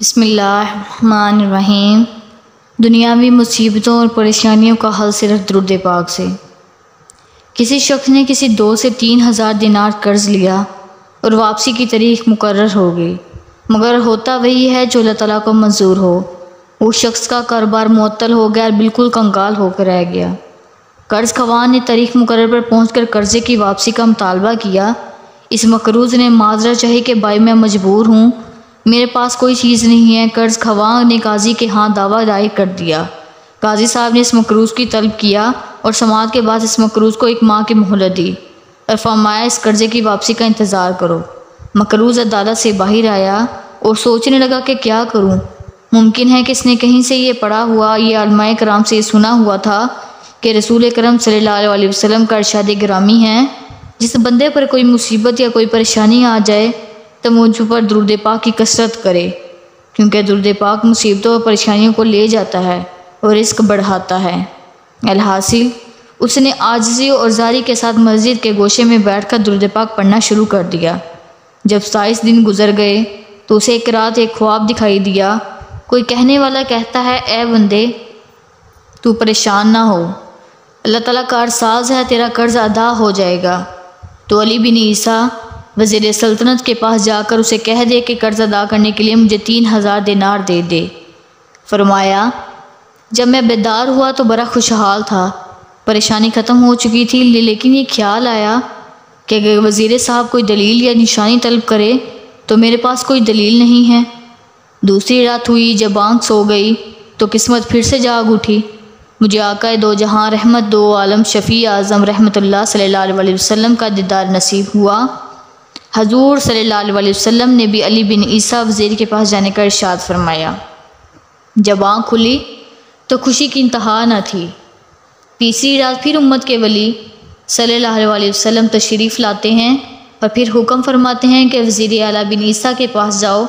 بسم اللہ الرحمن الرحیم۔ دنیاوی مصیبتوں اور پریشانیوں کا حل صرف درود پاک سے۔ کسی شخص نے کسی دوست سے 3000 دینار قرض لیا اور واپسی کی تاریخ مقرر ہو گئی، مگر ہوتا وہی ہے جو اللہ تعالیٰ کو منظور ہو۔ وہ شخص کا کاروبار معطل ہو گیا اور بالکل کنگال ہو کر رہ گیا۔ قرض خواہ نے تاریخ مقرر پر پہنچ کر قرضے کی واپسی کا مطالبہ کیا۔ اس مقروض نے معذرت چاہی کہ بھائی میں مجبور ہوں، میرے پاس کوئی چیز نہیں ہے۔ قرض خواہ نے قاضی کے ہاں دعویٰ دائر کر دیا۔ قاضی صاحب نے اس مقروض کی طلب کیا اور سماعت کے بعد اس مقروض کو 1 ماہ کی مہلت دی اور فرمایا اس قرضے کی واپسی کا انتظار کرو۔ مقروض عدالت سے باہر آیا اور سوچنے لگا کہ کیا کروں۔ ممکن ہے کہ اس نے کہیں سے یہ پڑھا ہوا یا علماء کرام سے سنا ہوا تھا کہ رسول کرم صلی اللہ علیہ وسلم کا ارشاد گرامی ہے، جس بندے پر کوئی مصیبت یا کوئی پریشانی آ جائے تو مجھ پر درود پاک کی کثرت کرے، کیونکہ درود پاک مصیبتوں اور پریشانیوں کو لے جاتا ہے اور رزق بڑھاتا ہے۔ الحاصل اس نے عاجزی اور زاری کے ساتھ مسجد کے گوشے میں بیٹھ کر درود پاک پڑھنا شروع کر دیا۔ جب 27 دن گزر گئے تو اسے ایک رات ایک خواب دکھائی دیا۔ کوئی کہنے والا کہتا ہے، اے بندے تو پریشان نہ ہو، اللہ تعالیٰ کارساز ہے، تیرا قرض ادا ہو جائے گا۔ تو علی بن عیسیٰ وزیر سلطنت کے پاس جا کر اسے کہہ دے کہ قرض ادا کرنے کے لیے مجھے 3000 دینار دے دے۔ فرمایا، جب میں بیدار ہوا تو بڑا خوشحال تھا، پریشانی ختم ہو چکی تھی، لیکن یہ خیال آیا کہ اگر وزیر صاحب کوئی دلیل یا نشانی طلب کرے تو میرے پاس کوئی دلیل نہیں ہے۔ دوسری رات ہوئی، جب آنکھ سو گئی تو قسمت پھر سے جاگ اٹھی۔ مجھے آقا دو جہاں رحمت دو عالم شفیع اعظم رحمت اللہ صلی اللہ علیہ وسلم کا دیدار نصیب ہوا۔ حضور صلی اللہ علیہ وسلم نے بھی علی بن عیسیٰ وزیر کے پاس جانے کا ارشاد فرمایا۔ جب آنکھ کھلی تو خوشی کی انتہا نہ تھی۔ تیسری رات پھر امت کے ولی صلی اللہ علیہ وسلم تشریف لاتے ہیں اور پھر حکم فرماتے ہیں کہ وزیر اعلیٰ بن عیسیٰ کے پاس جاؤ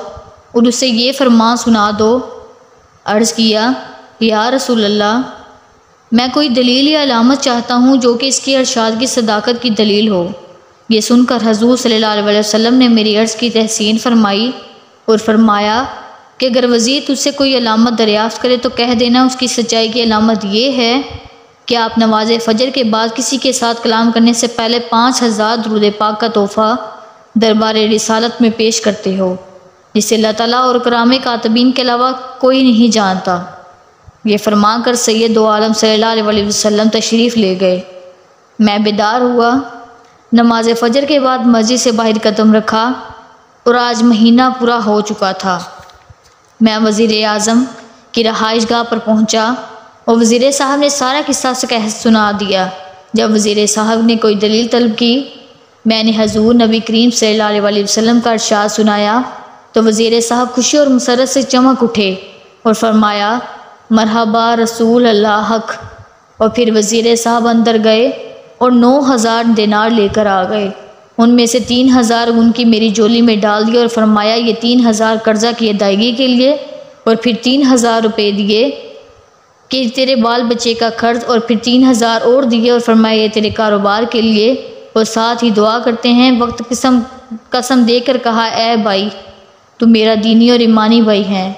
اور اسے یہ فرمان سنا دو۔ عرض کیا، یا رسول اللہ، میں کوئی دلیل یا علامت چاہتا ہوں جو کہ اس کے ارشاد کی صداقت کی دلیل ہو۔ یہ سن کر حضور صلی اللہ علیہ وسلم نے میری عرض کی تحسین فرمائی اور فرمایا کہ اگر وزیر تجھ سے کوئی علامت دریافت کرے تو کہہ دینا اس کی سچائی کی علامت یہ ہے کہ آپ نماز فجر کے بعد کسی کے ساتھ کلام کرنے سے پہلے 5000 درود پاک کا تحفہ دربار رسالت میں پیش کرتے ہو، جسے اللہ تعالیٰ اور کرام کاتبین کے علاوہ کوئی نہیں جانتا۔ یہ فرما کر سید دو عالم صلی اللہ علیہ وسلم تشریف لے گئے۔ میں بیدار ہوا، نماز فجر کے بعد مسجد سے باہر قدم رکھا اور آج مہینہ پورا ہو چکا تھا۔ میں وزیر اعظم کی رہائش گاہ پر پہنچا اور وزیر صاحب نے سارا قصہ سنا دیا۔ جب وزیر صاحب نے کوئی دلیل طلب کی، میں نے حضور نبی کریم صلی اللہ علیہ وسلم کا ارشاد سنایا تو وزیر صاحب خوشی اور مسرت سے چمک اٹھے اور فرمایا، مرحبا رسول اللہ حق۔ اور پھر وزیر صاحب اندر گئے اور 9000 دینار لے کر آ گئے۔ ان میں سے 3000 ان کی میری جولی میں ڈال دیے اور فرمایا، یہ 3000 قرضہ کی ادائیگی کے لیے، اور پھر 3000 روپے دیے کہ تیرے بال بچے کا خرچ، اور پھر 3000 اور دیے اور فرمایا یہ تیرے کاروبار کے لیے، اور ساتھ ہی دعا کرتے ہیں۔ وقت قسم دے کر کہا، اے بھائی تو میرا دینی اور ایمانی بھائی ہے،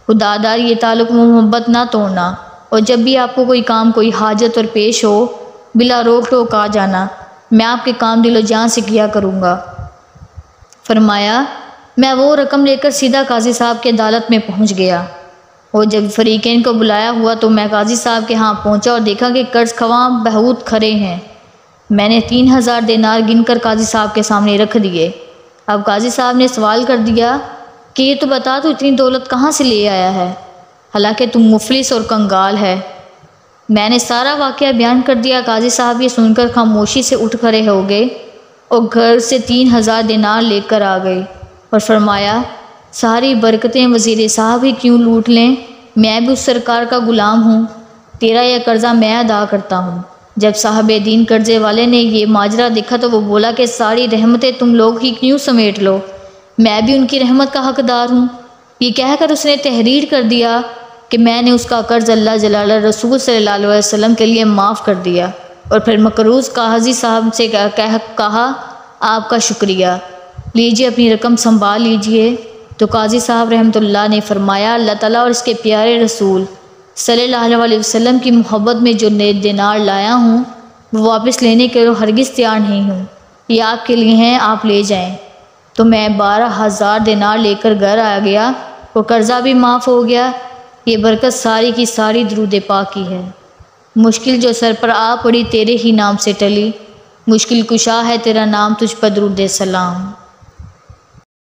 خدا دار یہ تعلق و محبت نہ توڑنا، اور جب بھی آپ کو کوئی کام کوئی حاجت اور پیش ہو بلا روک ٹوک آ جانا، میں آپ کے کام دل و جان سے کیا کروں گا۔ فرمایا، میں وہ رقم لے کر سیدھا قاضی صاحب کی عدالت میں پہنچ گیا، اور جب فریقین کو بلایا ہوا تو میں قاضی صاحب کے ہاں پہنچا اور دیکھا کہ قرض خواہ بہت کھڑے ہیں۔ میں نے 3000 دینار گن کر قاضی صاحب کے سامنے رکھ دیے۔ اب قاضی صاحب نے سوال کر دیا کہ یہ تو بتا تو اتنی دولت کہاں سے لے آیا ہے، حالانکہ تم مفلس اور کنگال ہے۔ میں نے سارا واقعہ بیان کر دیا۔ قاضی صاحب یہ سن کر خاموشی سے اٹھ کھڑے ہو گئے اور گھر سے 3000 دینار لے کر آ گئے اور فرمایا، ساری برکتیں وزیر صاحب ہی کیوں لوٹ لیں، میں بھی اس سرکار کا غلام ہوں، تیرا یہ قرضہ میں ادا کرتا ہوں۔ جب صاحب دین قرضے والے نے یہ ماجرا دیکھا تو وہ بولا کہ ساری رحمتیں تم لوگ ہی کیوں سمیٹ لو، میں بھی ان کی رحمت کا حقدار ہوں۔ یہ کہہ کر اس نے تحریر کر دیا کہ میں نے اس کا قرض اللہ جلالہ رسول صلی اللہ علیہ وسلم کے لیے معاف کر دیا، اور پھر مقروض قاضی صاحب سے کہا، آپ کا شکریہ، لیجیے اپنی رقم سنبھال لیجیے۔ تو قاضی صاحب رحمۃ اللہ نے فرمایا اللہ تعالیٰ اور اس کے پیارے رسول صلی اللہ علیہ وسلم کی محبت میں جو دینار لایا ہوں وہ واپس لینے کے لیے ہرگز تیار نہیں ہوں، یہ آپ کے لیے ہیں، آپ لے جائیں۔ تو میں 12,000 دینار لے کر گھر آ گیا، وہ قرضہ بھی معاف ہو گیا۔ یہ برکت ساری کی ساری درود پاک کی ہے۔ مشکل جو سر پر آ پڑی تیرے ہی نام سے ٹلی، مشکل کشا ہے تیرا نام، تجھ پر درود سلام۔